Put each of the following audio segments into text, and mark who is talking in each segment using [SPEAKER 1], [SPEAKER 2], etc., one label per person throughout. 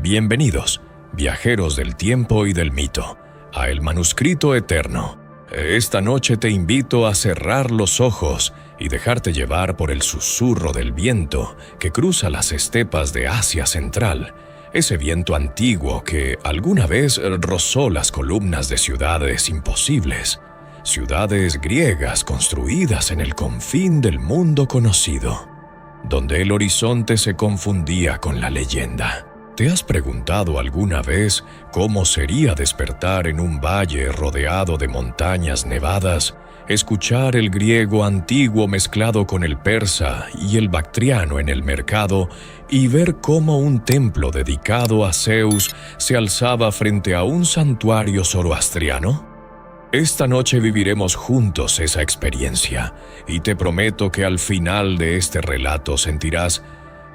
[SPEAKER 1] Bienvenidos, viajeros del tiempo y del mito, a El Manuscrito Eterno. Esta noche te invito a cerrar los ojos y dejarte llevar por el susurro del viento que cruza las estepas de Asia Central, ese viento antiguo que alguna vez rozó las columnas de ciudades imposibles, ciudades griegas construidas en el confín del mundo conocido, donde el horizonte se confundía con la leyenda. ¿Te has preguntado alguna vez cómo sería despertar en un valle rodeado de montañas nevadas, escuchar el griego antiguo mezclado con el persa y el bactriano en el mercado y ver cómo un templo dedicado a Zeus se alzaba frente a un santuario zoroastriano? Esta noche viviremos juntos esa experiencia y te prometo que al final de este relato sentirás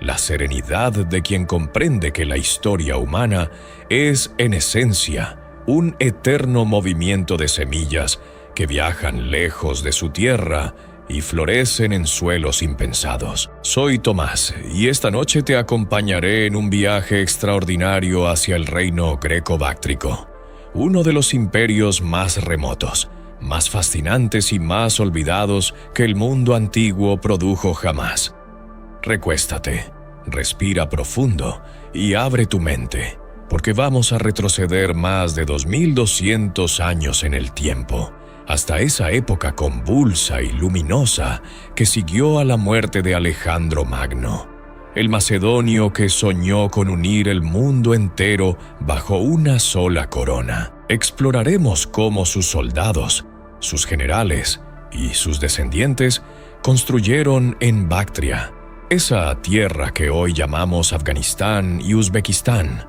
[SPEAKER 1] la serenidad de quien comprende que la historia humana es, en esencia, un eterno movimiento de semillas que viajan lejos de su tierra y florecen en suelos impensados. Soy Tomás y esta noche te acompañaré en un viaje extraordinario hacia el reino greco-báctrico, uno de los imperios más remotos, más fascinantes y más olvidados que el mundo antiguo produjo jamás. Recuéstate, respira profundo y abre tu mente, porque vamos a retroceder más de 2200 años en el tiempo, hasta esa época convulsa y luminosa que siguió a la muerte de Alejandro Magno, el macedonio que soñó con unir el mundo entero bajo una sola corona. Exploraremos cómo sus soldados, sus generales y sus descendientes construyeron en Bactria, esa tierra que hoy llamamos Afganistán y Uzbekistán,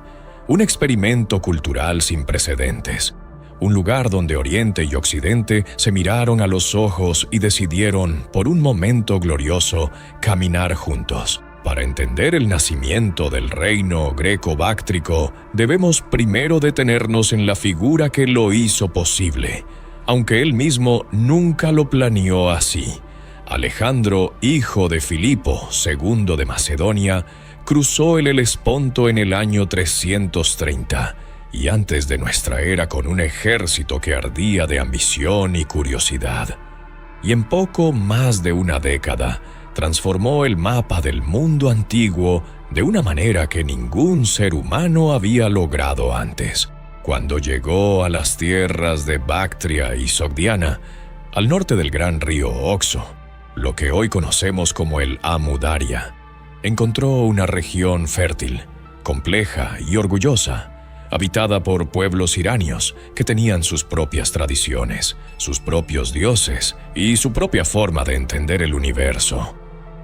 [SPEAKER 1] un experimento cultural sin precedentes, un lugar donde Oriente y Occidente se miraron a los ojos y decidieron, por un momento glorioso, caminar juntos. Para entender el nacimiento del reino greco-báctrico, debemos primero detenernos en la figura que lo hizo posible, aunque él mismo nunca lo planeó así. Alejandro, hijo de Filipo II de Macedonia, cruzó el Helesponto en el año 330 y antes de nuestra era con un ejército que ardía de ambición y curiosidad. Y en poco más de una década, transformó el mapa del mundo antiguo de una manera que ningún ser humano había logrado antes. Cuando llegó a las tierras de Bactria y Sogdiana, al norte del gran río Oxo, lo que hoy conocemos como el Amu Daria, encontró una región fértil, compleja y orgullosa, habitada por pueblos iranios que tenían sus propias tradiciones, sus propios dioses y su propia forma de entender el universo.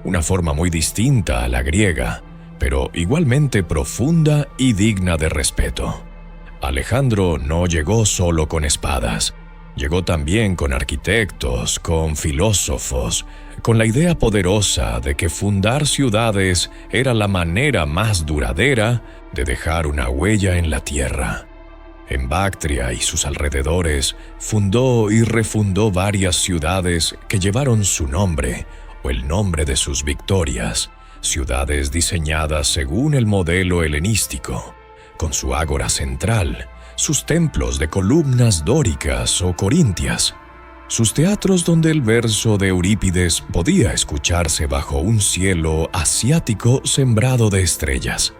[SPEAKER 1] Una forma muy distinta a la griega, pero igualmente profunda y digna de respeto. Alejandro no llegó solo con espadas. Llegó también con arquitectos, con filósofos, con la idea poderosa de que fundar ciudades era la manera más duradera de dejar una huella en la tierra. En Bactria y sus alrededores fundó y refundó varias ciudades que llevaron su nombre o el nombre de sus victorias, ciudades diseñadas según el modelo helenístico, con su ágora central, sus templos de columnas dóricas o corintias, sus teatros donde el verso de Eurípides podía escucharse bajo un cielo asiático sembrado de estrellas.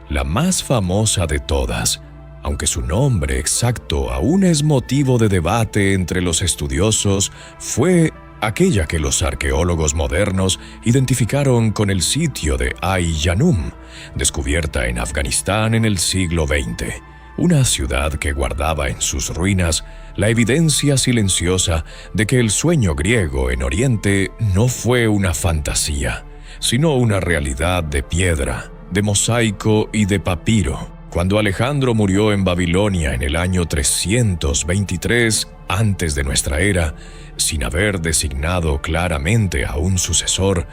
[SPEAKER 1] La más famosa de todas, aunque su nombre exacto aún es motivo de debate entre los estudiosos, fue aquella que los arqueólogos modernos identificaron con el sitio de Ay-Yanum, descubierta en Afganistán en el siglo XX. Una ciudad que guardaba en sus ruinas la evidencia silenciosa de que el sueño griego en Oriente no fue una fantasía, sino una realidad de piedra, de mosaico y de papiro. Cuando Alejandro murió en Babilonia en el año 323 antes de nuestra era, sin haber designado claramente a un sucesor,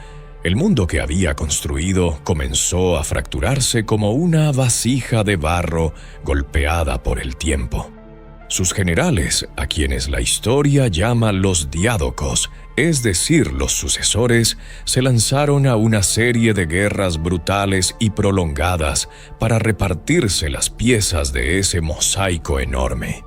[SPEAKER 1] el mundo que había construido comenzó a fracturarse como una vasija de barro golpeada por el tiempo. Sus generales, a quienes la historia llama los diádocos, es decir, los sucesores, se lanzaron a una serie de guerras brutales y prolongadas para repartirse las piezas de ese mosaico enorme.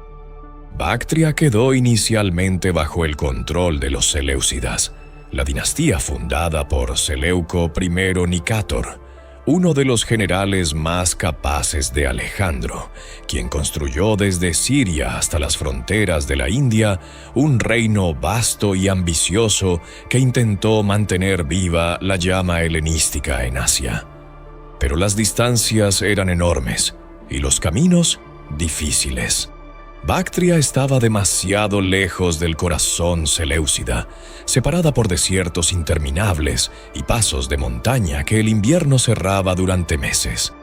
[SPEAKER 1] Bactria quedó inicialmente bajo el control de los Seleucidas, la dinastía fundada por Seleuco I Nicátor, uno de los generales más capaces de Alejandro, quien construyó desde Siria hasta las fronteras de la India un reino vasto y ambicioso que intentó mantener viva la llama helenística en Asia. Pero las distancias eran enormes y los caminos difíciles. Bactria estaba demasiado lejos del corazón seleucida, separada por desiertos interminables y pasos de montaña que el invierno cerraba durante meses.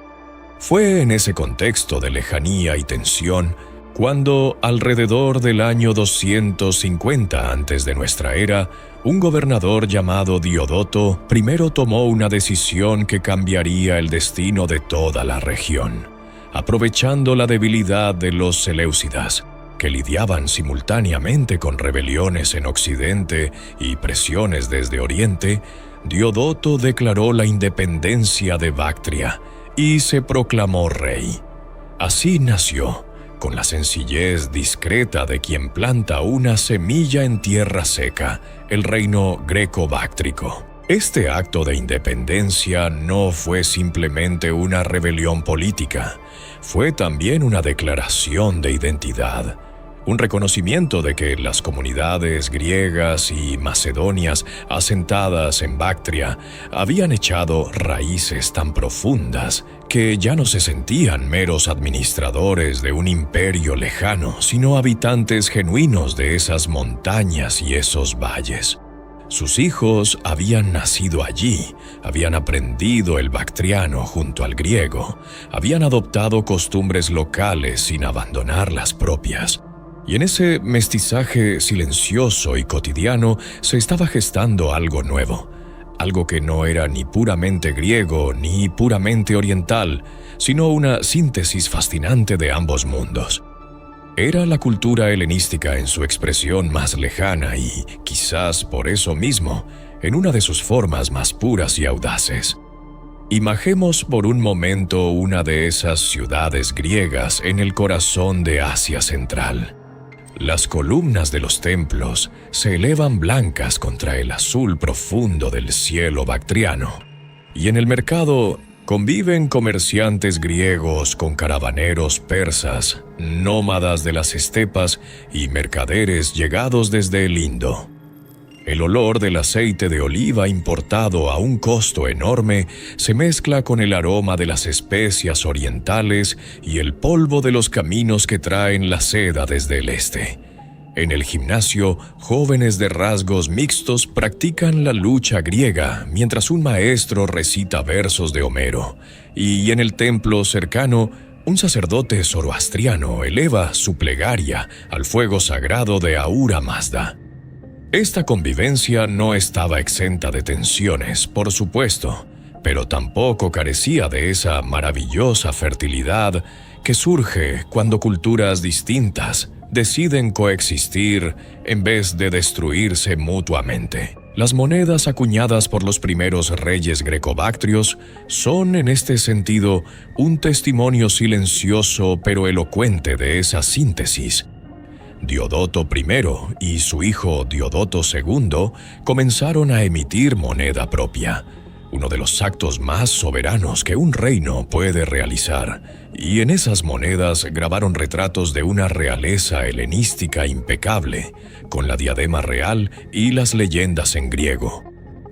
[SPEAKER 1] Fue en ese contexto de lejanía y tensión cuando, alrededor del año 250 antes de nuestra era, un gobernador llamado Diodoto primero tomó una decisión que cambiaría el destino de toda la región. Aprovechando la debilidad de los seleucidas, que lidiaban simultáneamente con rebeliones en Occidente y presiones desde Oriente, Diodoto declaró la independencia de Bactria y se proclamó rey. Así nació, con la sencillez discreta de quien planta una semilla en tierra seca, el reino greco-báctrico. Este acto de independencia no fue simplemente una rebelión política, fue también una declaración de identidad, un reconocimiento de que las comunidades griegas y macedonias asentadas en Bactria habían echado raíces tan profundas que ya no se sentían meros administradores de un imperio lejano, sino habitantes genuinos de esas montañas y esos valles. Sus hijos habían nacido allí, habían aprendido el bactriano junto al griego, habían adoptado costumbres locales sin abandonar las propias. Y en ese mestizaje silencioso y cotidiano se estaba gestando algo nuevo, algo que no era ni puramente griego ni puramente oriental, sino una síntesis fascinante de ambos mundos. Era la cultura helenística en su expresión más lejana y, quizás por eso mismo, en una de sus formas más puras y audaces. Imaginemos por un momento una de esas ciudades griegas en el corazón de Asia Central. Las columnas de los templos se elevan blancas contra el azul profundo del cielo bactriano, y en el mercado conviven comerciantes griegos con caravaneros persas, nómadas de las estepas y mercaderes llegados desde el Indo. El olor del aceite de oliva importado a un costo enorme se mezcla con el aroma de las especias orientales y el polvo de los caminos que traen la seda desde el este. En el gimnasio, jóvenes de rasgos mixtos practican la lucha griega mientras un maestro recita versos de Homero, y en el templo cercano, un sacerdote zoroastriano eleva su plegaria al fuego sagrado de Ahura Mazda. Esta convivencia no estaba exenta de tensiones, por supuesto, pero tampoco carecía de esa maravillosa fertilidad que surge cuando culturas distintas deciden coexistir en vez de destruirse mutuamente. Las monedas acuñadas por los primeros reyes grecobactrios son, en este sentido, un testimonio silencioso pero elocuente de esa síntesis. Diodoto I y su hijo Diodoto II comenzaron a emitir moneda propia, uno de los actos más soberanos que un reino puede realizar, y en esas monedas grabaron retratos de una realeza helenística impecable, con la diadema real y las leyendas en griego.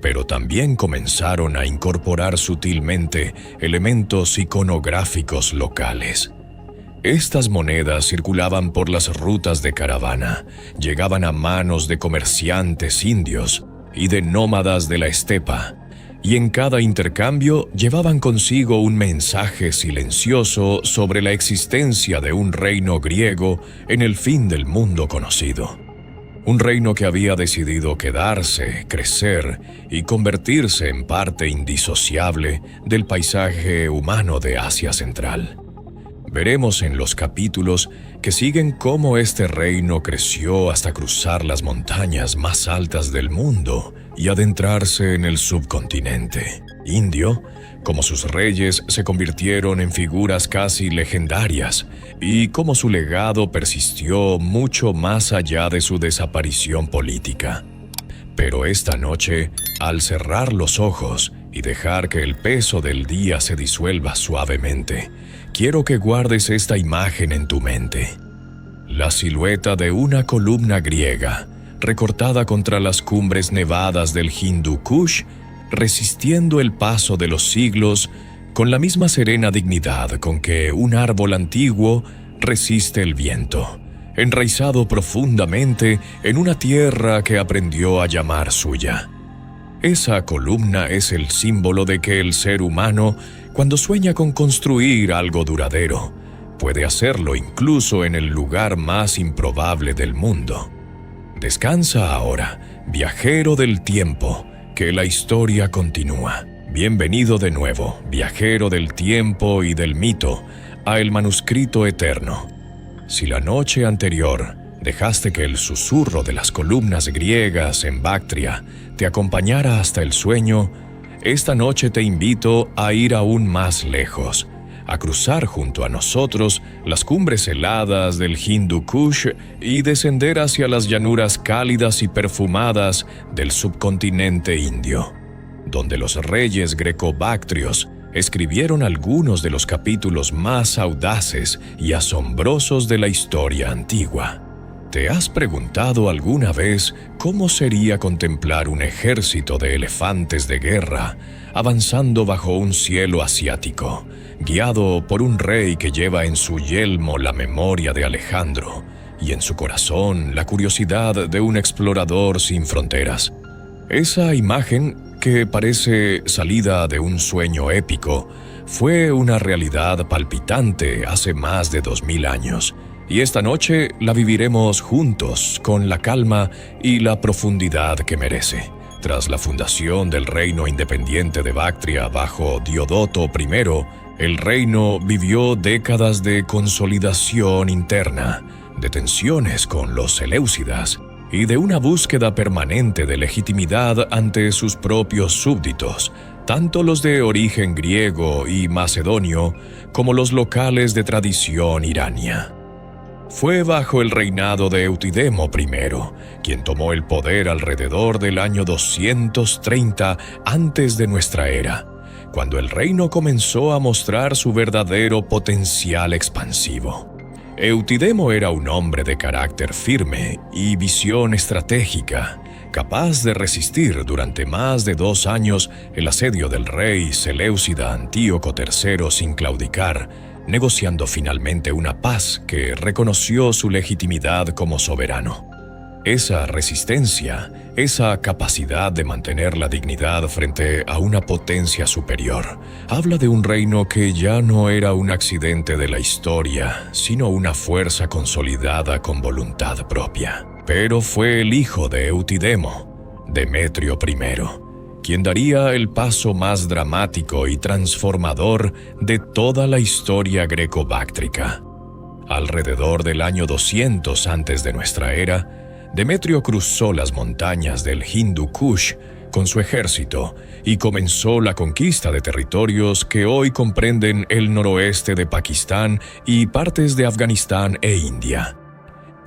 [SPEAKER 1] Pero también comenzaron a incorporar sutilmente elementos iconográficos locales. Estas monedas circulaban por las rutas de caravana, llegaban a manos de comerciantes indios y de nómadas de la estepa, y en cada intercambio llevaban consigo un mensaje silencioso sobre la existencia de un reino griego en el fin del mundo conocido. Un reino que había decidido quedarse, crecer y convertirse en parte indisociable del paisaje humano de Asia Central. Veremos en los capítulos que siguen cómo este reino creció hasta cruzar las montañas más altas del mundo y adentrarse en el subcontinente indio, cómo sus reyes se convirtieron en figuras casi legendarias y cómo su legado persistió mucho más allá de su desaparición política. Pero esta noche, al cerrar los ojos y dejar que el peso del día se disuelva suavemente, quiero que guardes esta imagen en tu mente. La silueta de una columna griega, recortada contra las cumbres nevadas del Hindu Kush, resistiendo el paso de los siglos con la misma serena dignidad con que un árbol antiguo resiste el viento, enraizado profundamente en una tierra que aprendió a llamar suya. Esa columna es el símbolo de que el ser humano, cuando sueña con construir algo duradero, puede hacerlo incluso en el lugar más improbable del mundo. Descansa ahora, viajero del tiempo, que la historia continúa. Bienvenido de nuevo, viajero del tiempo y del mito, a el manuscrito eterno. Si la noche anterior dejaste que el susurro de las columnas griegas en Bactria te acompañara hasta el sueño, esta noche te invito a ir aún más lejos, a cruzar junto a nosotros las cumbres heladas del Hindu Kush y descender hacia las llanuras cálidas y perfumadas del subcontinente indio, donde los reyes greco-bactrios escribieron algunos de los capítulos más audaces y asombrosos de la historia antigua. ¿Te has preguntado alguna vez cómo sería contemplar un ejército de elefantes de guerra avanzando bajo un cielo asiático, guiado por un rey que lleva en su yelmo la memoria de Alejandro y en su corazón la curiosidad de un explorador sin fronteras? Esa imagen, que parece salida de un sueño épico, fue una realidad palpitante hace más de 2000 años, y esta noche la viviremos juntos con la calma y la profundidad que merece. Tras la fundación del reino independiente de Bactria bajo Diodoto I, el reino vivió décadas de consolidación interna, de tensiones con los seleucidas y de una búsqueda permanente de legitimidad ante sus propios súbditos, tanto los de origen griego y macedonio como los locales de tradición irania. Fue bajo el reinado de Eutidemo I, quien tomó el poder alrededor del año 230 antes de nuestra era, cuando el reino comenzó a mostrar su verdadero potencial expansivo. Eutidemo era un hombre de carácter firme y visión estratégica, capaz de resistir durante más de 2 años el asedio del rey seleucida Antíoco III sin claudicar, negociando finalmente una paz que reconoció su legitimidad como soberano. Esa resistencia, esa capacidad de mantener la dignidad frente a una potencia superior, habla de un reino que ya no era un accidente de la historia, sino una fuerza consolidada con voluntad propia. Pero fue el hijo de Eutidemo, Demetrio I, quien daría el paso más dramático y transformador de toda la historia greco-báctrica. Alrededor del año 200 antes de nuestra era, Demetrio cruzó las montañas del Hindu Kush con su ejército y comenzó la conquista de territorios que hoy comprenden el noroeste de Pakistán y partes de Afganistán e India.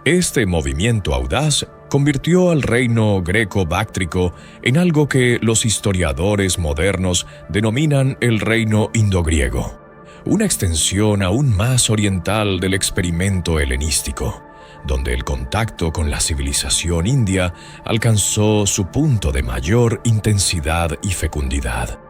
[SPEAKER 1] Este movimiento audaz convirtió al reino greco-báctrico en algo que los historiadores modernos denominan el reino indogriego, una extensión aún más oriental del experimento helenístico, donde el contacto con la civilización india alcanzó su punto de mayor intensidad y fecundidad.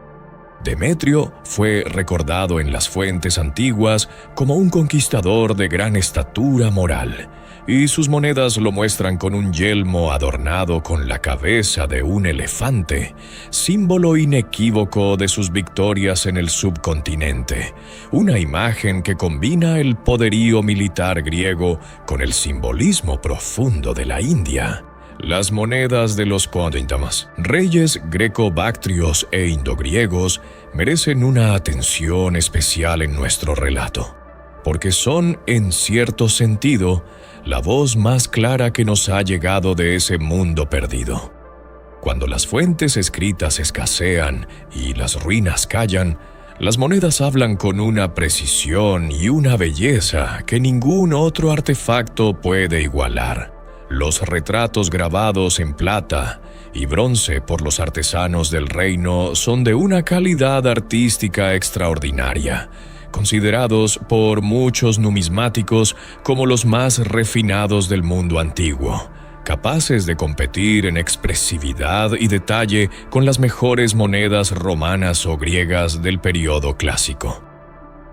[SPEAKER 1] Demetrio fue recordado en las fuentes antiguas como un conquistador de gran estatura moral, y sus monedas lo muestran con un yelmo adornado con la cabeza de un elefante, símbolo inequívoco de sus victorias en el subcontinente, una imagen que combina el poderío militar griego con el simbolismo profundo de la India. Las monedas de los Kodintamas, reyes greco-bactrios e indogriegos, merecen una atención especial en nuestro relato, porque son, en cierto sentido, la voz más clara que nos ha llegado de ese mundo perdido. Cuando las fuentes escritas escasean y las ruinas callan, las monedas hablan con una precisión y una belleza que ningún otro artefacto puede igualar. Los retratos grabados en plata y bronce por los artesanos del reino son de una calidad artística extraordinaria, considerados por muchos numismáticos como los más refinados del mundo antiguo, capaces de competir en expresividad y detalle con las mejores monedas romanas o griegas del período clásico.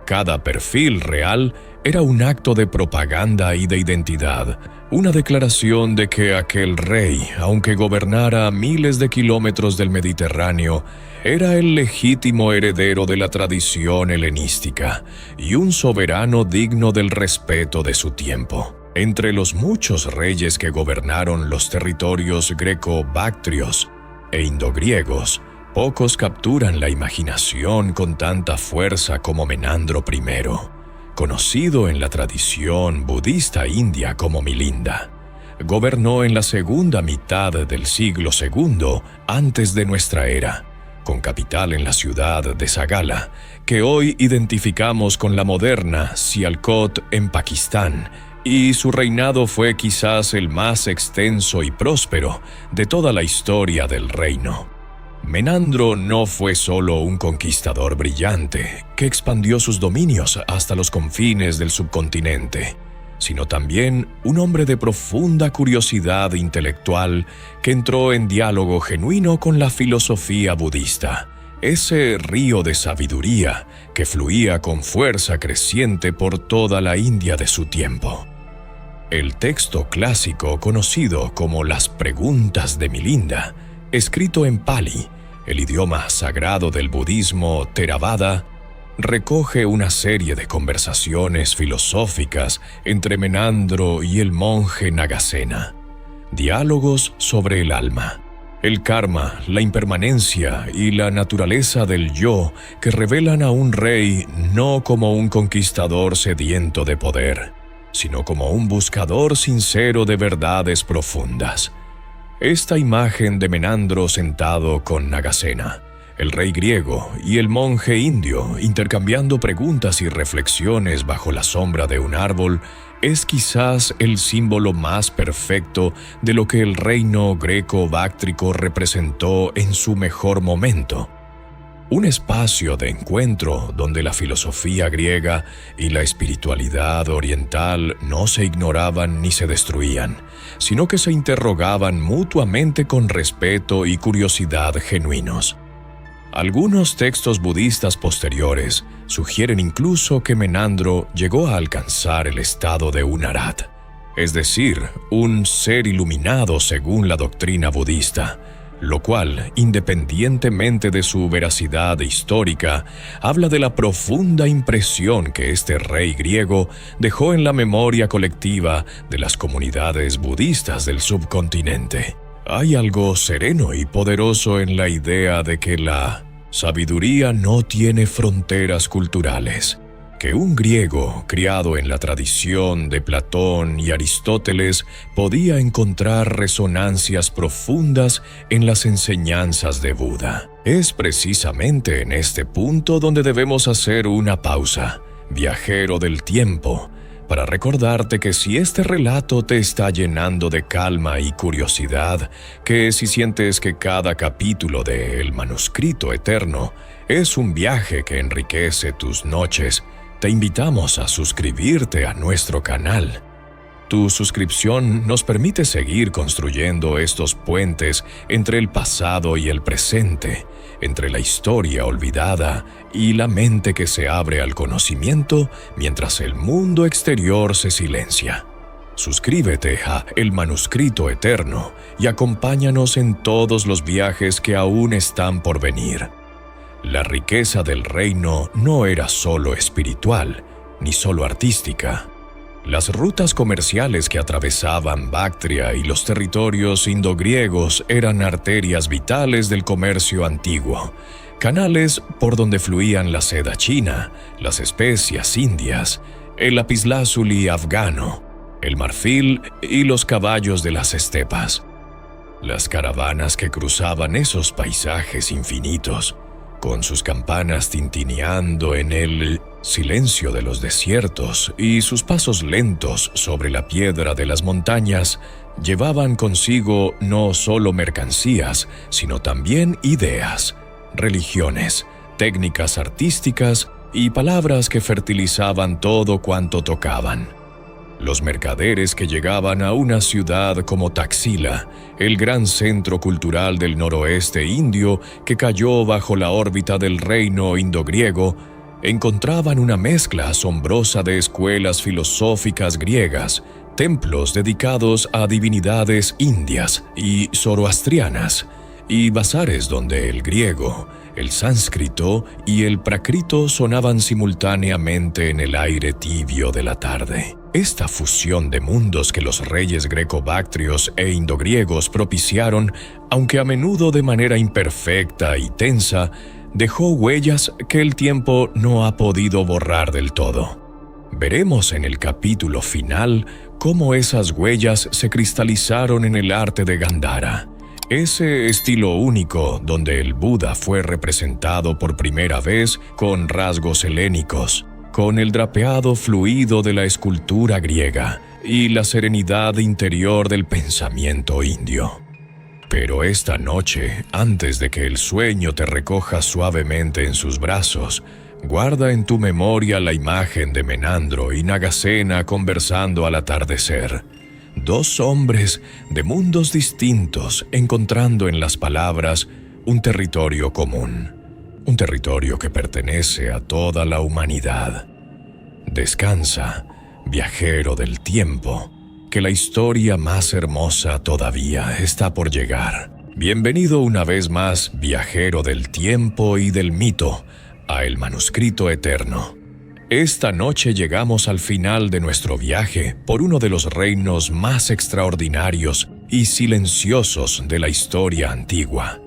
[SPEAKER 1] Cada perfil real era un acto de propaganda y de identidad, una declaración de que aquel rey, aunque gobernara a miles de kilómetros del Mediterráneo, era el legítimo heredero de la tradición helenística y un soberano digno del respeto de su tiempo. Entre los muchos reyes que gobernaron los territorios greco-bactrios e indogriegos, pocos capturan la imaginación con tanta fuerza como Menandro I, conocido en la tradición budista india como Milinda. Gobernó en la segunda mitad del siglo II antes de nuestra era, con capital en la ciudad de Sagala, que hoy identificamos con la moderna Sialkot en Pakistán, y su reinado fue quizás el más extenso y próspero de toda la historia del reino. Menandro no fue solo un conquistador brillante que expandió sus dominios hasta los confines del subcontinente, sino también un hombre de profunda curiosidad intelectual que entró en diálogo genuino con la filosofía budista, ese río de sabiduría que fluía con fuerza creciente por toda la India de su tiempo. El texto clásico conocido como las Preguntas de Milinda, escrito en Pali, el idioma sagrado del budismo Theravada, recoge una serie de conversaciones filosóficas entre Menandro y el monje Nagasena, diálogos sobre el alma, el karma, la impermanencia y la naturaleza del yo que revelan a un rey no como un conquistador sediento de poder, sino como un buscador sincero de verdades profundas. Esta imagen de Menandro sentado con Nagasena, el rey griego y el monje indio intercambiando preguntas y reflexiones bajo la sombra de un árbol es quizás el símbolo más perfecto de lo que el reino greco-báctrico representó en su mejor momento. Un espacio de encuentro donde la filosofía griega y la espiritualidad oriental no se ignoraban ni se destruían, sino que se interrogaban mutuamente con respeto y curiosidad genuinos. Algunos textos budistas posteriores sugieren incluso que Menandro llegó a alcanzar el estado de un Arhat, es decir, un ser iluminado según la doctrina budista, lo cual, independientemente de su veracidad histórica, habla de la profunda impresión que este rey griego dejó en la memoria colectiva de las comunidades budistas del subcontinente. Hay algo sereno y poderoso en la idea de que la sabiduría no tiene fronteras culturales, que un griego criado en la tradición de Platón y Aristóteles podía encontrar resonancias profundas en las enseñanzas de Buda. Es precisamente en este punto donde debemos hacer una pausa, viajero del tiempo, para recordarte que si este relato te está llenando de calma y curiosidad, que si sientes que cada capítulo de El Manuscrito Eterno es un viaje que enriquece tus noches, te invitamos a suscribirte a nuestro canal. Tu suscripción nos permite seguir construyendo estos puentes entre el pasado y el presente, entre la historia olvidada y la mente que se abre al conocimiento mientras el mundo exterior se silencia. Suscríbete a El Manuscrito Eterno y acompáñanos en todos los viajes que aún están por venir. La riqueza del reino no era solo espiritual, ni solo artística. Las rutas comerciales que atravesaban Bactria y los territorios indogriegos eran arterias vitales del comercio antiguo, canales por donde fluían la seda china, las especias indias el lapislázuli afgano, el marfil y los caballos de las estepas. Las caravanas que cruzaban esos paisajes infinitos, con sus campanas tintineando en el silencio de los desiertos y sus pasos lentos sobre la piedra de las montañas, llevaban consigo no solo mercancías, sino también ideas, religiones, técnicas artísticas y palabras que fertilizaban todo cuanto tocaban. Los mercaderes que llegaban a una ciudad como Taxila, el gran centro cultural del noroeste indio que cayó bajo la órbita del reino indogriego, encontraban una mezcla asombrosa de escuelas filosóficas griegas, templos dedicados a divinidades indias y zoroastrianas, y bazares donde el griego, el sánscrito y el prácrito sonaban simultáneamente en el aire tibio de la tarde. Esta fusión de mundos que los reyes greco-bactrios e indogriegos propiciaron, aunque a menudo de manera imperfecta y tensa, dejó huellas que el tiempo no ha podido borrar del todo. Veremos en el capítulo final cómo esas huellas se cristalizaron en el arte de Gandhara, ese estilo único donde el Buda fue representado por primera vez con rasgos helénicos, con el drapeado fluido de la escultura griega y la serenidad interior del pensamiento indio. Pero esta noche, antes de que el sueño te recoja suavemente en sus brazos, guarda en tu memoria la imagen de Menandro y Nagasena conversando al atardecer. Dos hombres de mundos distintos encontrando en las palabras un territorio común, un territorio que pertenece a toda la humanidad. Descansa, viajero del tiempo, que la historia más hermosa todavía está por llegar. Bienvenido una vez más, viajero del tiempo y del mito, a El Manuscrito Eterno. Esta noche llegamos al final de nuestro viaje por uno de los reinos más extraordinarios y silenciosos de la historia antigua.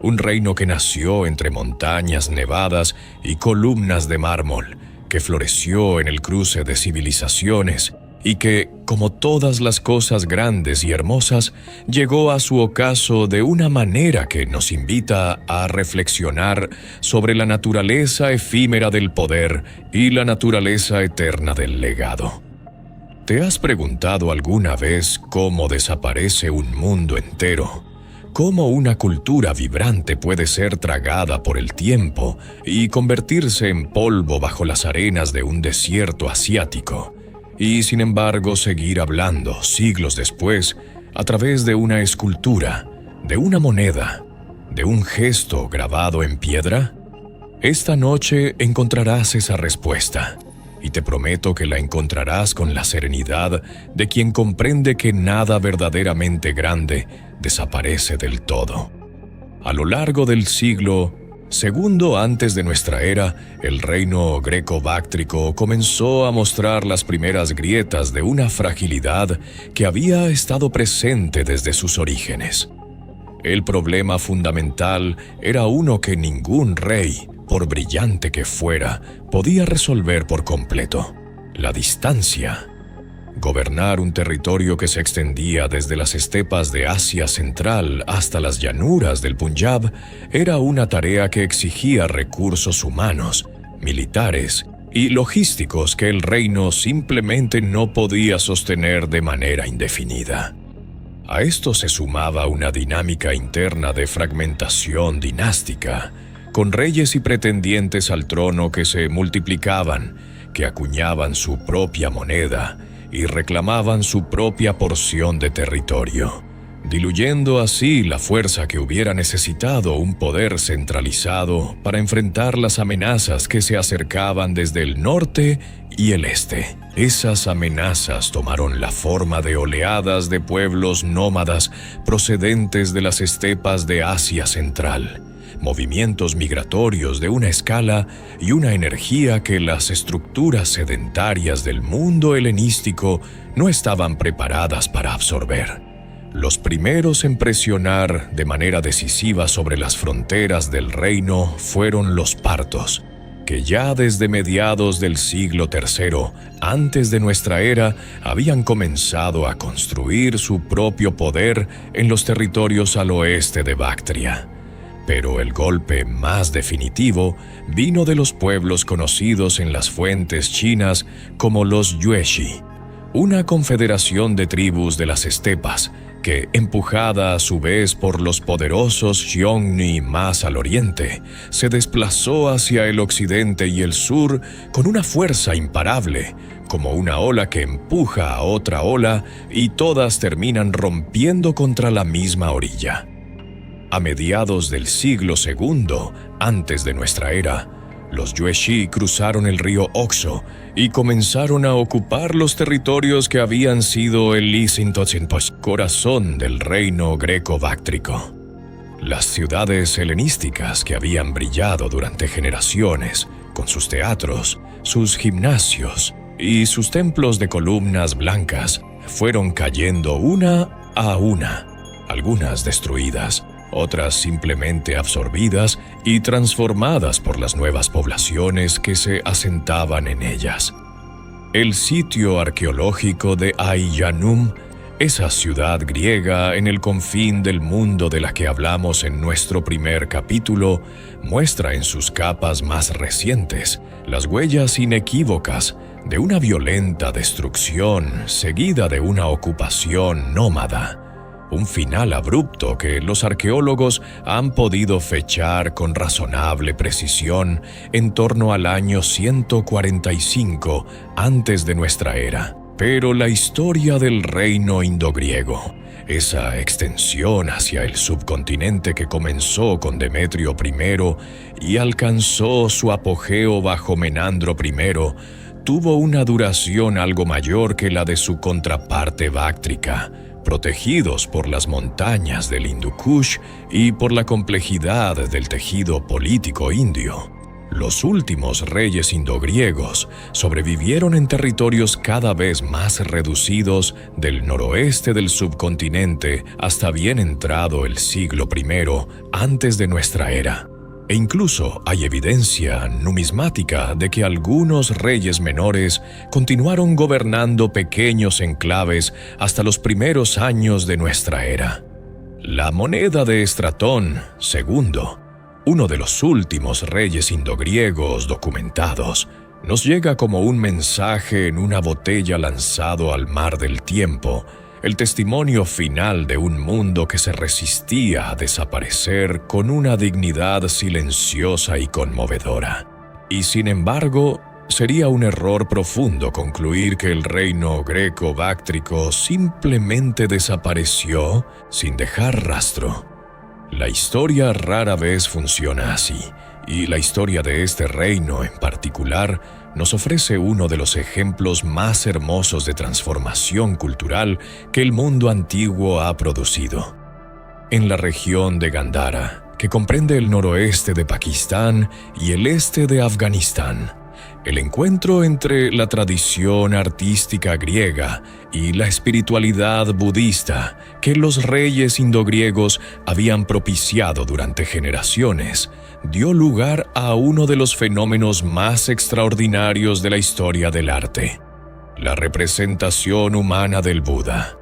[SPEAKER 1] Un reino que nació entre montañas nevadas y columnas de mármol, que floreció en el cruce de civilizaciones y que, como todas las cosas grandes y hermosas, llegó a su ocaso de una manera que nos invita a reflexionar sobre la naturaleza efímera del poder y la naturaleza eterna del legado. ¿Te has preguntado alguna vez cómo desaparece un mundo entero? ¿Cómo una cultura vibrante puede ser tragada por el tiempo y convertirse en polvo bajo las arenas de un desierto asiático? Y sin embargo seguir hablando siglos después a través de una escultura, de una moneda, de un gesto grabado en piedra? Esta noche encontrarás esa respuesta, y te prometo que la encontrarás con la serenidad de quien comprende que nada verdaderamente grande desaparece del todo. A lo largo del siglo segundo antes de nuestra era, el reino greco-báctrico comenzó a mostrar las primeras grietas de una fragilidad que había estado presente desde sus orígenes. El problema fundamental era uno que ningún rey, por brillante que fuera, podía resolver por completo: la distancia. Gobernar un territorio que se extendía desde las estepas de Asia Central hasta las llanuras del Punjab era una tarea que exigía recursos humanos, militares y logísticos que el reino simplemente no podía sostener de manera indefinida. A esto se sumaba una dinámica interna de fragmentación dinástica, con reyes y pretendientes al trono que se multiplicaban, que acuñaban su propia moneda y reclamaban su propia porción de territorio, diluyendo así la fuerza que hubiera necesitado un poder centralizado para enfrentar las amenazas que se acercaban desde el norte y el este. Esas amenazas tomaron la forma de oleadas de pueblos nómadas procedentes de las estepas de Asia Central, movimientos migratorios de una escala y una energía que las estructuras sedentarias del mundo helenístico no estaban preparadas para absorber. Los primeros en presionar de manera decisiva sobre las fronteras del reino fueron los partos, que ya desde mediados del siglo III, antes de nuestra era, habían comenzado a construir su propio poder en los territorios al oeste de Bactria. Pero el golpe más definitivo vino de los pueblos conocidos en las fuentes chinas como los Yuezhi, una confederación de tribus de las estepas que, empujada a su vez por los poderosos Xiongnu más al oriente, se desplazó hacia el occidente y el sur con una fuerza imparable, como una ola que empuja a otra ola y todas terminan rompiendo contra la misma orilla. A mediados del siglo II, antes de nuestra era, los Yuezhi cruzaron el río Oxo y comenzaron a ocupar los territorios que habían sido el corazón del reino greco-báctrico. Las ciudades helenísticas que habían brillado durante generaciones, con sus teatros, sus gimnasios y sus templos de columnas blancas, fueron cayendo una a una, algunas destruidas, otras simplemente absorbidas y transformadas por las nuevas poblaciones que se asentaban en ellas. El sitio arqueológico de Ai-Yanum, esa ciudad griega en el confín del mundo de la que hablamos en nuestro primer capítulo, muestra en sus capas más recientes las huellas inequívocas de una violenta destrucción seguida de una ocupación nómada. Un final abrupto que los arqueólogos han podido fechar con razonable precisión en torno al año 145 antes de nuestra era. Pero la historia del reino indogriego, esa extensión hacia el subcontinente que comenzó con Demetrio I y alcanzó su apogeo bajo Menandro I, tuvo una duración algo mayor que la de su contraparte báctrica, protegidos por las montañas del Hindu Kush y por la complejidad del tejido político indio. Los últimos reyes indogriegos sobrevivieron en territorios cada vez más reducidos del noroeste del subcontinente hasta bien entrado el siglo I antes de nuestra era. E incluso hay evidencia numismática de que algunos reyes menores continuaron gobernando pequeños enclaves hasta los primeros años de nuestra era. La moneda de Estratón II, uno de los últimos reyes indogriegos documentados, nos llega como un mensaje en una botella lanzado al mar del tiempo, el testimonio final de un mundo que se resistía a desaparecer con una dignidad silenciosa y conmovedora. Y sin embargo, sería un error profundo concluir que el reino greco-báctrico simplemente desapareció sin dejar rastro. La historia rara vez funciona así, y la historia de este reino en particular nos ofrece uno de los ejemplos más hermosos de transformación cultural que el mundo antiguo ha producido. En la región de Gandhara, que comprende el noroeste de Pakistán y el este de Afganistán, el encuentro entre la tradición artística griega y la espiritualidad budista que los reyes indogriegos habían propiciado durante generaciones dio lugar a uno de los fenómenos más extraordinarios de la historia del arte: la representación humana del Buda.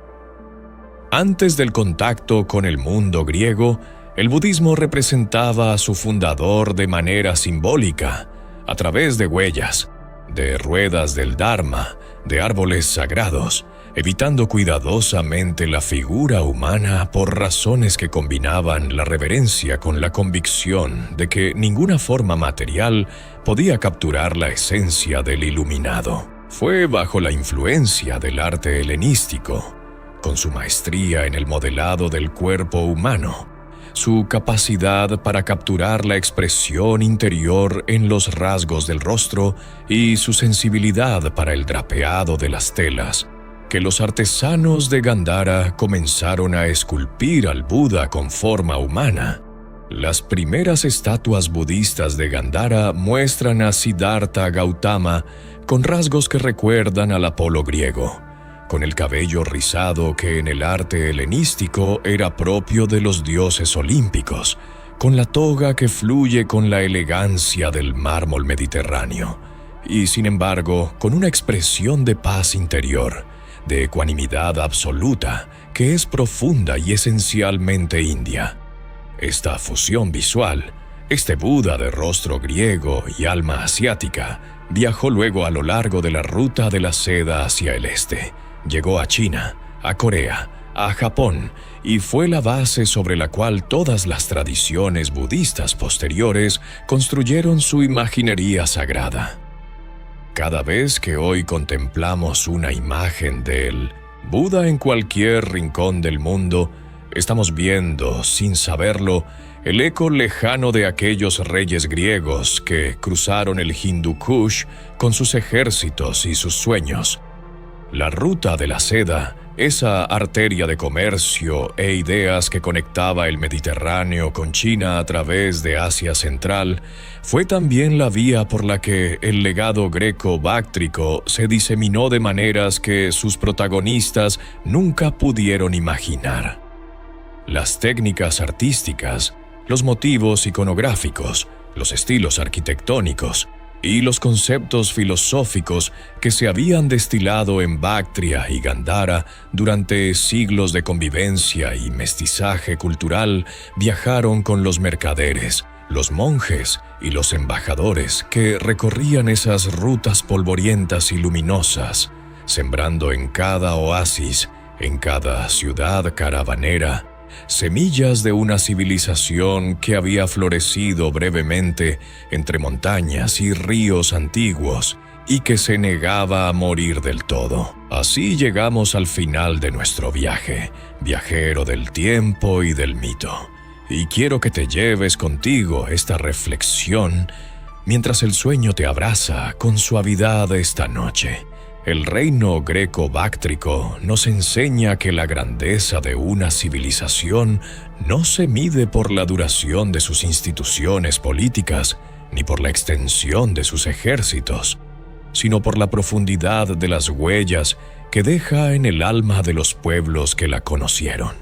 [SPEAKER 1] Antes del contacto con el mundo griego, el budismo representaba a su fundador de manera simbólica, a través de huellas, de ruedas del Dharma, de árboles sagrados, evitando cuidadosamente la figura humana por razones que combinaban la reverencia con la convicción de que ninguna forma material podía capturar la esencia del iluminado. Fue bajo la influencia del arte helenístico, con su maestría en el modelado del cuerpo humano, su capacidad para capturar la expresión interior en los rasgos del rostro y su sensibilidad para el drapeado de las telas, que los artesanos de Gandhara comenzaron a esculpir al Buda con forma humana. Las primeras estatuas budistas de Gandhara muestran a Siddhartha Gautama con rasgos que recuerdan al Apolo griego, con el cabello rizado que en el arte helenístico era propio de los dioses olímpicos, con la toga que fluye con la elegancia del mármol mediterráneo, y sin embargo con una expresión de paz interior, de ecuanimidad absoluta, que es profunda y esencialmente india. Esta fusión visual, este Buda de rostro griego y alma asiática, viajó luego a lo largo de la ruta de la seda hacia el este. Llegó a China, a Corea, a Japón, y fue la base sobre la cual todas las tradiciones budistas posteriores construyeron su imaginería sagrada. Cada vez que hoy contemplamos una imagen del Buda en cualquier rincón del mundo, estamos viendo, sin saberlo, el eco lejano de aquellos reyes griegos que cruzaron el Hindu Kush con sus ejércitos y sus sueños. La ruta de la seda, esa arteria de comercio e ideas que conectaba el Mediterráneo con China a través de Asia Central, fue también la vía por la que el legado greco-báctrico se diseminó de maneras que sus protagonistas nunca pudieron imaginar. Las técnicas artísticas, los motivos iconográficos, los estilos arquitectónicos y los conceptos filosóficos que se habían destilado en Bactria y Gandhara durante siglos de convivencia y mestizaje cultural viajaron con los mercaderes, los monjes y los embajadores que recorrían esas rutas polvorientas y luminosas, sembrando en cada oasis, en cada ciudad caravanera, semillas de una civilización que había florecido brevemente entre montañas y ríos antiguos y que se negaba a morir del todo. Así llegamos al final de nuestro viaje, viajero del tiempo y del mito. Y quiero que te lleves contigo esta reflexión mientras el sueño te abraza con suavidad esta noche. El reino greco-báctrico nos enseña que la grandeza de una civilización no se mide por la duración de sus instituciones políticas ni por la extensión de sus ejércitos, sino por la profundidad de las huellas que deja en el alma de los pueblos que la conocieron.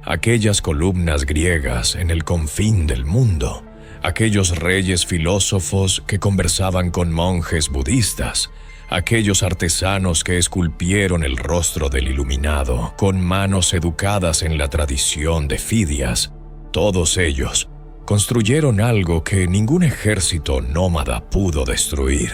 [SPEAKER 1] Aquellas columnas griegas en el confín del mundo, aquellos reyes filósofos que conversaban con monjes budistas, aquellos artesanos que esculpieron el rostro del iluminado con manos educadas en la tradición de Fidias, todos ellos construyeron algo que ningún ejército nómada pudo destruir.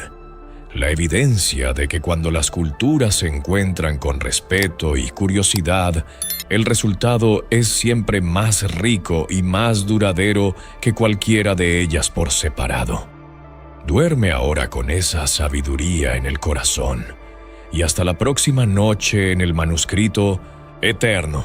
[SPEAKER 1] La evidencia de que cuando las culturas se encuentran con respeto y curiosidad, el resultado es siempre más rico y más duradero que cualquiera de ellas por separado. Duerme ahora con esa sabiduría en el corazón y hasta la próxima noche en el manuscrito eterno.